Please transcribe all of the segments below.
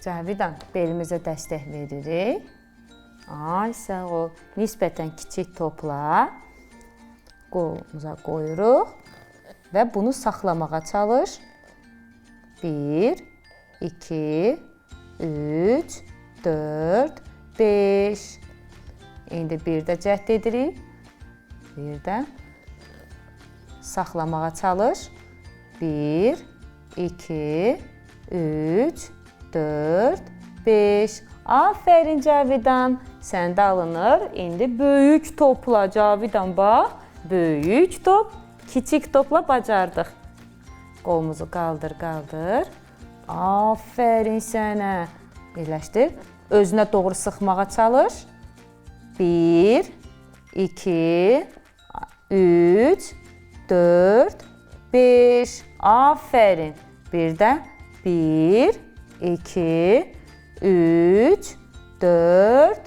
Cavidan, belimizə dəstək veririk. Ay, sağ ol. Nisbətən kiçik topla qolumuza qoyuruq və bunu saxlamağa çalış. 1, 2, 3, 4, 5. İndi bir də cəhd edirik. Bir də saxlamağa çalış. 1, 2, 3, 4, 5. Aferin Cavidan. Səndə alınır. İndi böyük topla Cavidan bax. Böyük top, kiçik topla bacardıq. Qolumuzu qaldır, qaldır. Aferin sənə. Birləşdir. Özünə doğru sıxmağa çalış. 1, 2, 3, 4, 5. Aferin. Bir də 1, 2, 3, 4,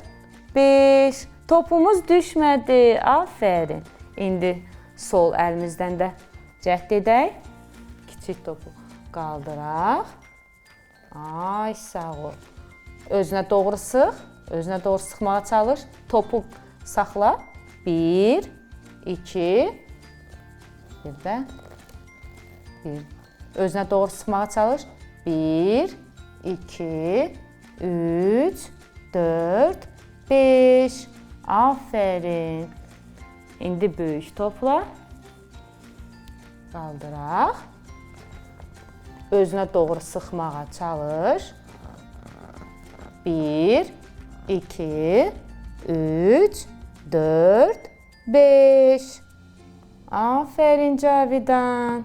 5. Topumuz düşmədi. Aferin. İndi sol əlimizdən də cəhd edək. Kiçik topu qaldıraq. Ay, sağ ol. Özünə doğru sıx. Özünə doğru sıxmağa çalış. Topu saxla. 1, 2, bir də 1. Özünə doğru sıxmağa çalış. 1, 2, 3, 4, 5. Aferin. İndi böyük topla qaldıraq. Özünə doğru sıxmağa çalış. 1, 2, 3, 4, 5. Aferin Cavidan.